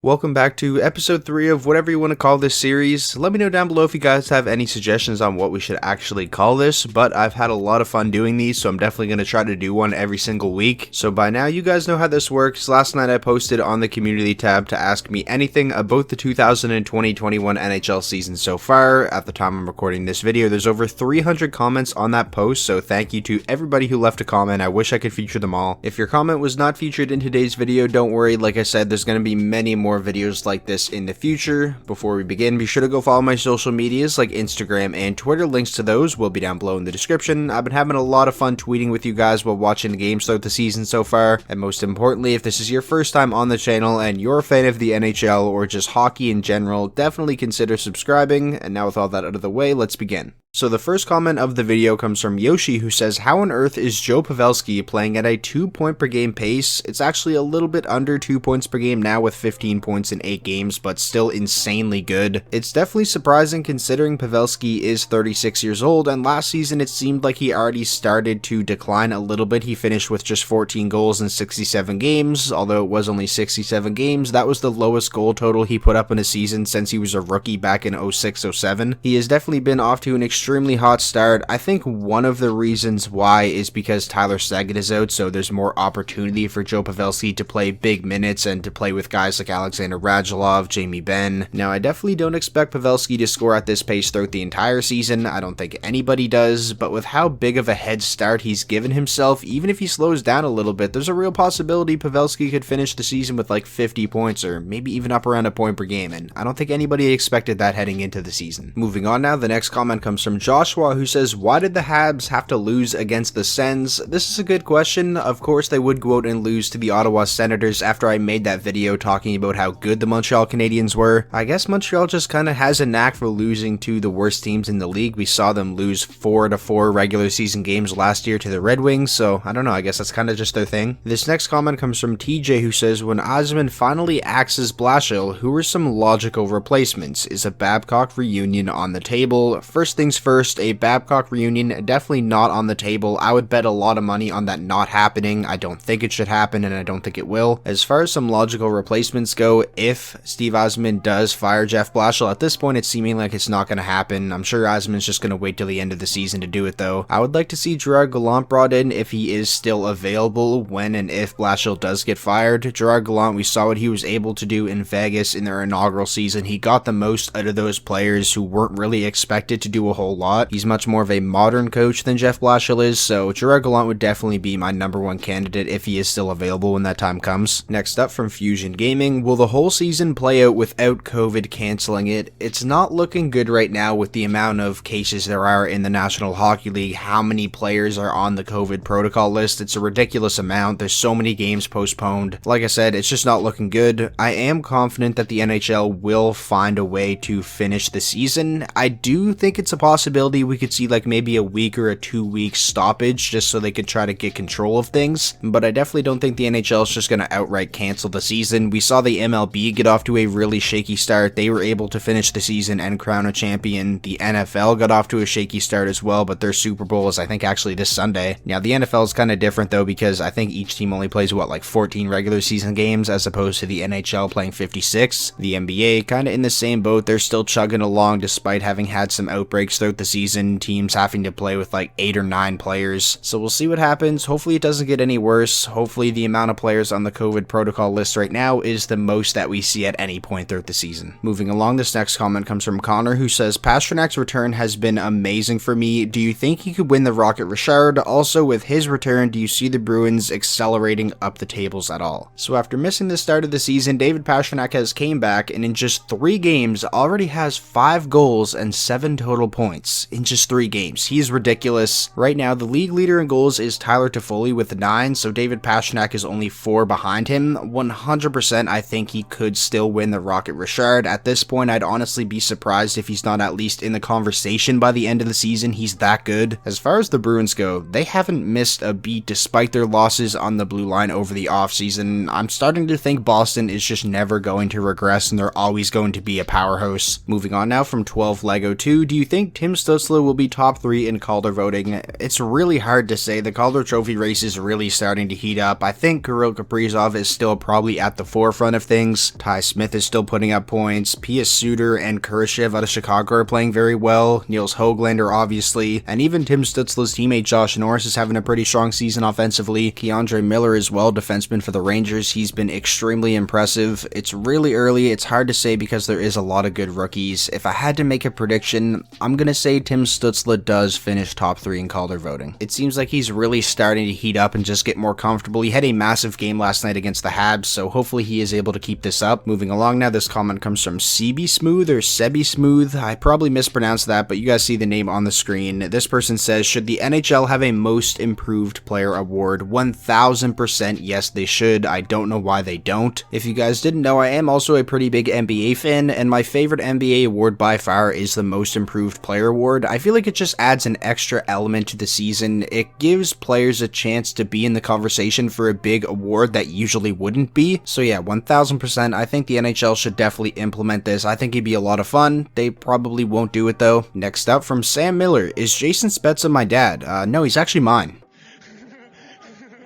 Welcome back to episode 3 of whatever you want to call this series. Let me know down below if you guys have any suggestions on what we should actually call this, but I've had a lot of fun doing these, so I'm definitely going to try to do one every single week. So by now you guys know how this works. Last night I posted on the community tab to ask me anything about the 2020-21 NHL season so far. At the time I'm recording this video, there's over 300 comments on that post, so thank you to everybody who left a comment. I wish I could feature them all. If your comment was not featured in today's video, don't worry. Like I said, there's going to be many more videos like this in the future. Before we begin, be sure to go follow my social medias like Instagram and Twitter. Links to those will be down below in the description. I've been having a lot of fun tweeting with you guys while watching the games throughout the season so far, and most importantly, if this is your first time on the channel and you're a fan of the NHL or just hockey in general, definitely consider subscribing. And now with all that out of the way, let's begin. So the first comment of the video comes from Yoshi, who says, how on earth is Joe Pavelski playing at a 2-point per game pace? It's actually a little bit under 2 points per game now with 15 points in 8 games, but still insanely good. It's definitely surprising considering Pavelski is 36 years old, and last season it seemed like he already started to decline a little bit. He finished with just 14 goals in 67 games, although it was only 67 games. That was the lowest goal total he put up in a season since he was a rookie back in 06-07. He has definitely been off to an extremely hot start. I think one of the reasons why is because Tyler Seguin is out, so there's more opportunity for Joe Pavelski to play big minutes and to play with guys like Alexander Radulov, Jamie Benn. Now, I definitely don't expect Pavelski to score at this pace throughout the entire season. I don't think anybody does, but with how big of a head start he's given himself, even if he slows down a little bit, there's a real possibility Pavelski could finish the season with like 50 points or maybe even up around a point per game, and I don't think anybody expected that heading into the season. Moving on now, the next comment comes from Joshua, who says, why did the Habs have to lose against the Sens? This is a good question. Of course they would go out and lose to the Ottawa Senators after I made that video talking about how good the Montreal Canadiens were. I guess Montreal just kind of has a knack for losing to the worst teams in the league. We saw them lose 4-4 regular season games last year to the Red Wings, so I don't know, I guess that's kind of just their thing. This next comment comes from TJ, who says, when Osman finally axes Blashill, who are some logical replacements? Is a Babcock reunion on the table? First things first, a Babcock reunion definitely not on the table. I would bet a lot of money on that not happening. I don't think it should happen, and I don't think it will. As far as some logical replacements go, if Steve Osman does fire Jeff Blashill, at this point it's seeming like it's not going to happen. I'm sure Osman's just going to wait till the end of the season to do it though. I would like to see Gerard Gallant brought in if he is still available when and if Blashill does get fired. Gerard Gallant, we saw what he was able to do in Vegas in their inaugural season. He got the most out of those players who weren't really expected to do a whole lot. He's much more of a modern coach than Jeff Blashill is, so Gerard Gallant would definitely be my #1 candidate if he is still available when that time comes. Next up from Fusion Gaming, will the whole season play out without COVID canceling it? It's not looking good right now with the amount of cases there are in the National Hockey League, how many players are on the COVID protocol list. It's a ridiculous amount. There's so many games postponed. Like I said, it's just not looking good. I am confident that the NHL will find a way to finish the season. I do think it's a possibility we could see like maybe a week or a 2-week stoppage just so they could try to get control of things, but I definitely don't think the NHL is just going to outright cancel the season. We saw the MLB get off to a really shaky start. They were able to finish the season and crown a champion. The NFL got off to a shaky start as well, but their Super Bowl is I think actually this Sunday. Now the NFL is kind of different though because I think each team only plays like 14 regular season games as opposed to the NHL playing 56. The NBA kind of in the same boat. They're still chugging along despite having had some outbreaks throughout the season, teams having to play with like 8 or 9 players. So we'll see what happens. Hopefully it doesn't get any worse. Hopefully the amount of players on the COVID protocol list right now is the most that we see at any point throughout the season. Moving along, this next comment comes from Connor, who says, Pasternak's return has been amazing for me. Do you think he could win the Rocket Richard? Also, with his return, do you see the Bruins accelerating up the tables at all? So after missing the start of the season, David Pastrnak has came back and in just 3 games already has 5 goals and 7 total points in just 3 games. He is ridiculous. Right now, the league leader in goals is Tyler Toffoli with 9, so David Pastrnak is only 4 behind him. 100% I think he could still win the Rocket Richard. At this point, I'd honestly be surprised if he's not at least in the conversation by the end of the season. He's that good. As far as the Bruins go, they haven't missed a beat despite their losses on the blue line over the offseason. I'm starting to think Boston is just never going to regress and they're always going to be a powerhouse. Moving on now from 12 Lego 2, do you think Tim Stützle will be top 3 in Calder voting. It's really hard to say. The Calder Trophy race is really starting to heat up. I think Kirill Kaprizov is still probably at the forefront of things. Ty Smith is still putting up points. Pius Suter and Kurashev out of Chicago are playing very well. Niels Höglander, obviously. And even Tim Stützle's teammate Josh Norris is having a pretty strong season offensively. Keandre Miller as well, defenseman for the Rangers. He's been extremely impressive. It's really early. It's hard to say because there is a lot of good rookies. If I had to make a prediction, I'm going to say Tim Stützle does finish top 3 in Calder voting. It seems like he's really starting to heat up and just get more comfortable. He had a massive game last night against the Habs, so hopefully he is able to keep this up. Moving along now, this comment comes from CB Smooth or Sebi Smooth. I probably mispronounced that, but you guys see the name on the screen. This person says, should the NHL have a most improved player award? 1000% yes, they should. I don't know why they don't. If you guys didn't know, I am also a pretty big NBA fan, and my favorite NBA award by far is the most improved player award. I feel like it just adds an extra element to the season. It gives players a chance to be in the conversation for a big award that usually wouldn't be. So yeah, 1000%. I think the NHL should definitely implement this. I think it'd be a lot of fun. They probably won't do it though. Next up from Sam Miller, is Jason Spezza my dad? No, he's actually mine.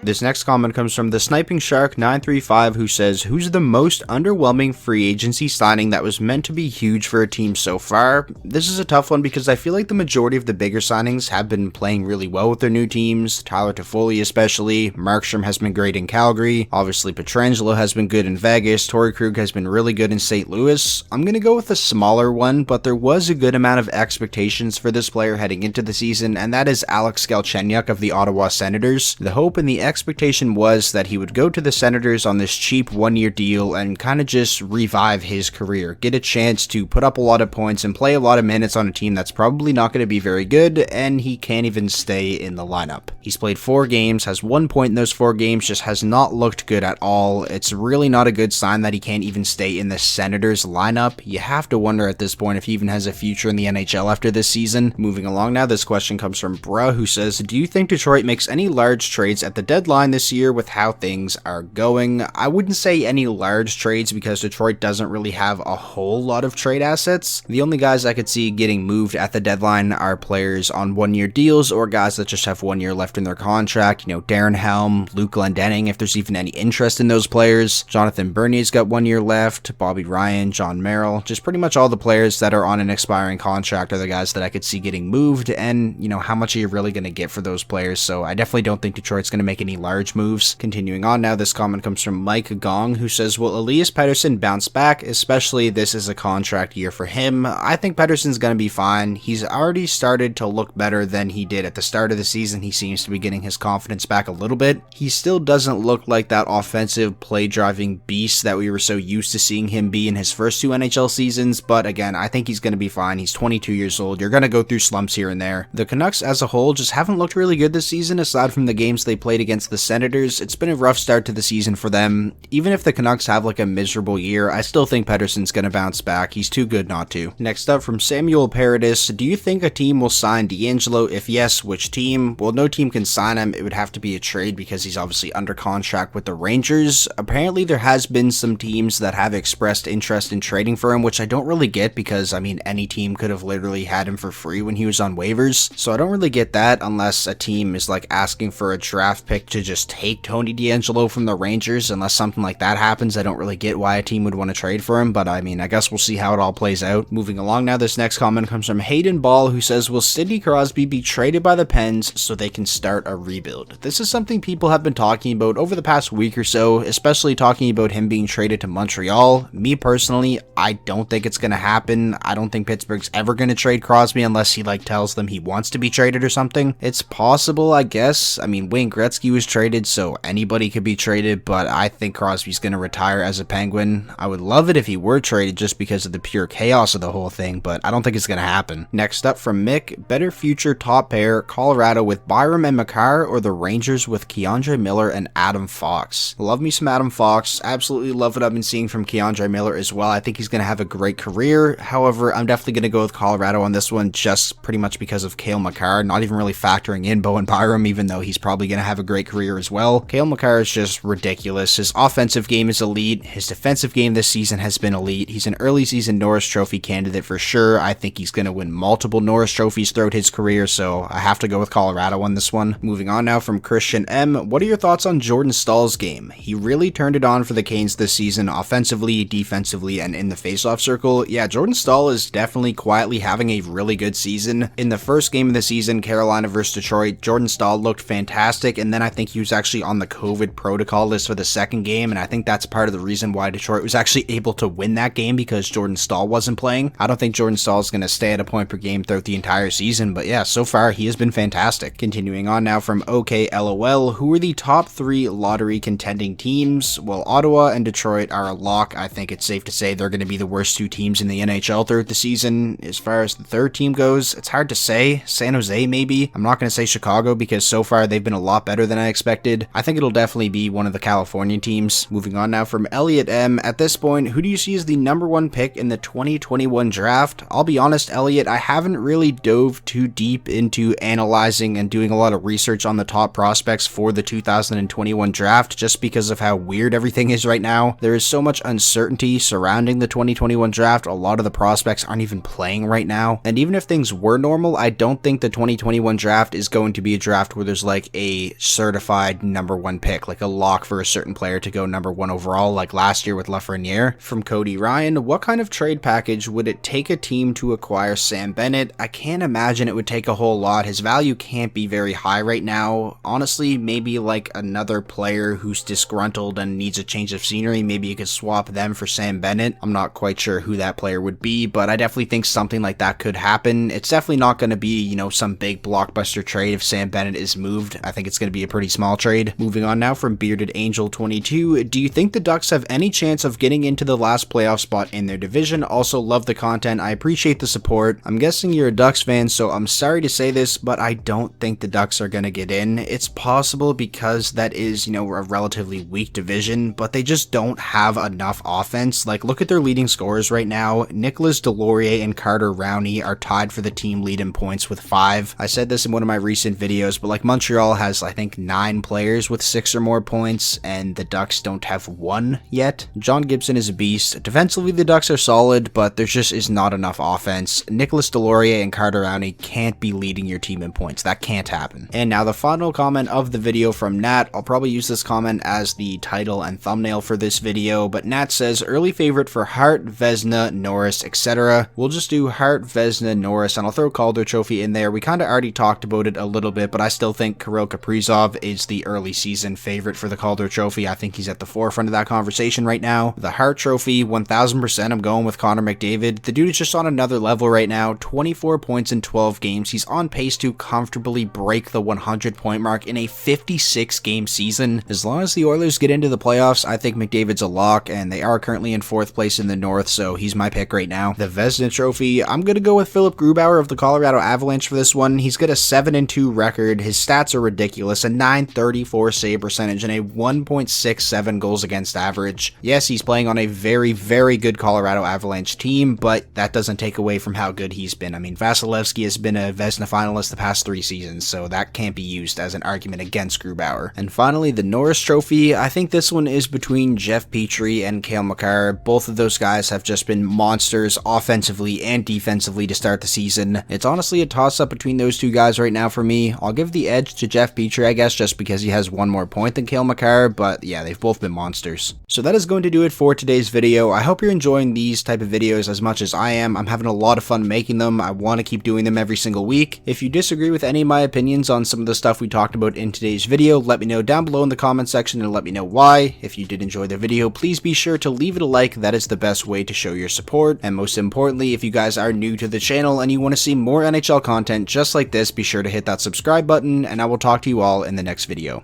This next comment comes from the Sniping Shark 935, who says, who's the most underwhelming free agency signing that was meant to be huge for a team so far? This is a tough one because I feel like the majority of the bigger signings have been playing really well with their new teams. Tyler Toffoli especially. Markstrom has been great in Calgary. Obviously Pietrangelo has been good in Vegas. Torrey Krug has been really good in St. Louis. I'm going to go with a smaller one, but there was a good amount of expectations for this player heading into the season, and that is Alex Galchenyuk of the Ottawa Senators. The hope and the expectation was that he would go to the Senators on this cheap one-year deal and kind of just revive his career, get a chance to put up a lot of points and play a lot of minutes on a team that's probably not going to be very good, and he can't even stay in the lineup. He's played 4 games, has 1 point in those 4 games, just has not looked good at all. It's really not a good sign that he can't even stay in the Senators lineup. You have to wonder at this point if he even has a future in the NHL after this season. Moving along now, this question comes from Bruh, who says, do you think Detroit makes any large trades at the deadline this year with how things are going? I wouldn't say any large trades because Detroit doesn't really have a whole lot of trade assets. The only guys I could see getting moved at the deadline are players on one-year deals or guys that just have 1 year left in their contract. You know, Darren Helm, Luke Glendening, if there's even any interest in those players. Jonathan Bernier's got 1 year left. Bobby Ryan, John Merrill, just pretty much all the players that are on an expiring contract are the guys that I could see getting moved. And, you know, how much are you really going to get for those players? So I definitely don't think Detroit's going to make any large moves. Continuing on now, this comment comes from Mike Gong, who says, will Elias Pettersson bounce back, especially this is a contract year for him? I think Pettersson's going to be fine. He's already started to look better than he did at the start of the season. He seems to be getting his confidence back a little bit. He still doesn't look like that offensive play-driving beast that we were so used to seeing him be in his first 2 NHL seasons, but again, I think he's going to be fine. He's 22 years old. You're going to go through slumps here and there. The Canucks as a whole just haven't looked really good this season, aside from the games they played against the Senators. It's been a rough start to the season for them. Even if the Canucks have like a miserable year, I still think Pettersson's going to bounce back. He's too good not to. Next up from Samuel Paradis, do you think a team will sign DeAngelo? If yes, which team? Well, no team can sign him. It would have to be a trade because he's obviously under contract with the Rangers. Apparently there has been some teams that have expressed interest in trading for him, which I don't really get because, I mean, any team could have literally had him for free when he was on waivers. So I don't really get that unless a team is like asking for a draft pick to just take Tony DeAngelo from the Rangers. Unless something like that happens, I don't really get why a team would want to trade for him, but I mean, I guess we'll see how it all plays out. Moving along now, this next comment comes from Hayden Ball, who says, will Sidney Crosby be traded by the Pens so they can start a rebuild? This is something people have been talking about over the past week or so, especially talking about him being traded to Montreal. Me personally, I don't think it's going to happen. I don't think Pittsburgh's ever going to trade Crosby unless he like tells them he wants to be traded or something. It's possible, I guess. I mean, Wayne Gretzky was traded, so anybody could be traded, but I think Crosby's going to retire as a Penguin. I would love it if he were traded just because of the pure chaos of the whole thing, but I don't think it's going to happen. Next up from Mick, better future top pair, Colorado with Byram and Makar or the Rangers with Keandre Miller and Adam Fox? Love me some Adam Fox. Absolutely love what I've been seeing from Keandre Miller as well. I think he's going to have a great career. However, I'm definitely going to go with Colorado on this one just pretty much because of Cale Makar, not even really factoring in Bowen Byram, even though he's probably going to have a great Detroit career as well. Cale Makar is just ridiculous. His offensive game is elite. His defensive game this season has been elite. He's an early season Norris Trophy candidate for sure. I think he's going to win multiple Norris Trophies throughout his career, so I have to go with Colorado on this one. Moving on now from Christian M. What are your thoughts on Jordan Staal's game? He really turned it on for the Canes this season, offensively, defensively, and in the faceoff circle. Yeah, Jordan Staal is definitely quietly having a really good season. In the first game of the season, Carolina versus Detroit, Jordan Staal looked fantastic, and then I think he was actually on the COVID protocol list for the second game, and I think that's part of the reason why Detroit was actually able to win that game, because Jordan Staal wasn't playing. I don't think Jordan Staal is going to stay at a point per game throughout the entire season, but yeah, so far he has been fantastic. Continuing on now from OKLOL, who are the top 3 lottery contending teams? Well, Ottawa and Detroit are a lock. I think it's safe to say they're going to be the worst 2 teams in the NHL throughout the season. As far as the third team goes, it's hard to say. San Jose maybe. I'm not going to say Chicago because so far they've been a lot better than I expected. I think it'll definitely be one of the California teams. Moving on now from Elliot M. At this point, who do you see as the number 1 pick in the 2021 draft? I'll be honest, Elliot, I haven't really dove too deep into analyzing and doing a lot of research on the top prospects for the 2021 draft just because of how weird everything is right now. There is so much uncertainty surrounding the 2021 draft. A lot of the prospects aren't even playing right now. And even if things were normal, I don't think the 2021 draft is going to be a draft where there's like a certified number 1 pick, like a lock for a certain player to go number 1 overall, like last year with Lafreniere. From Cody Ryan, what kind of trade package would it take a team to acquire Sam Bennett? I can't imagine it would take a whole lot. His value can't be very high right now. Honestly, maybe like another player who's disgruntled and needs a change of scenery. Maybe you could swap them for Sam Bennett. I'm not quite sure who that player would be, but I definitely think something like that could happen. It's definitely not going to be, you know, some big blockbuster trade if Sam Bennett is moved. I think it's going to be a pretty small trade. Moving on now from Bearded Angel 22, do you think the Ducks have any chance of getting into the last playoff spot in their division? Also love the content. I appreciate the support. I'm guessing you're a Ducks fan, so I'm sorry to say this, but I don't think the Ducks are going to get in. It's possible because that is, you know, a relatively weak division, but they just don't have enough offense. Like, look at their leading scorers right now. Nicolas Deslauriers and Carter Rowney are tied for the team lead in points with 5. I said this in one of my recent videos, but like Montreal has, I think, 9 players with 6 or more points, and the Ducks don't have 1 yet. John Gibson is a beast. Defensively, the Ducks are solid, but there just is not enough offense. Nicolas Deslauriers and Carter Rowney can't be leading your team in points. That can't happen. And now the final comment of the video from Nat. I'll probably use this comment as the title and thumbnail for this video, but Nat says, early favorite for Hart, Vezina, Norris, etc. We'll just do Hart, Vezina, Norris, and I'll throw Calder Trophy in there. We kind of already talked about it a little bit, but I still think Kirill Kaprizov is the early season favorite for the Calder Trophy. I think he's at the forefront of that conversation right now. The Hart Trophy, 1000%, I'm going with Connor McDavid. The dude is just on another level right now. 24 points in 12 games. He's on pace to comfortably break the 100 point mark in a 56 game season. As long as the Oilers get into the playoffs, I think McDavid's a lock, and they are currently in 4th place in the North, so he's my pick right now. The Vezina Trophy, I'm going to go with Philip Grubauer of the Colorado Avalanche for this one. He's got a 7-2 record. His stats are ridiculous. A .934 save percentage and a 1.67 goals against average. Yes, he's playing on a very, very good Colorado Avalanche team, but that doesn't take away from how good he's been. I mean, Vasilevsky has been a Vezina finalist the past 3 seasons, so that can't be used as an argument against Grubauer. And finally, the Norris Trophy. I think this one is between Jeff Petrie and Cale Makar. Both of those guys have just been monsters offensively and defensively to start the season. It's honestly a toss-up between those 2 guys right now for me. I'll give the edge to Jeff Petrie, I guess, just because he has 1 more point than Cale Makar, but yeah, they've both been monsters. So that is going to do it for today's video. I hope you're enjoying these type of videos as much as I am. I'm having a lot of fun making them. I want to keep doing them every single week. If you disagree with any of my opinions on some of the stuff we talked about in today's video, let me know down below in the comment section and let me know why. If you did enjoy the video, please be sure to leave it a like. That is the best way to show your support. And most importantly, if you guys are new to the channel and you want to see more NHL content just like this, be sure to hit that subscribe button, and I will talk to you all in the next video.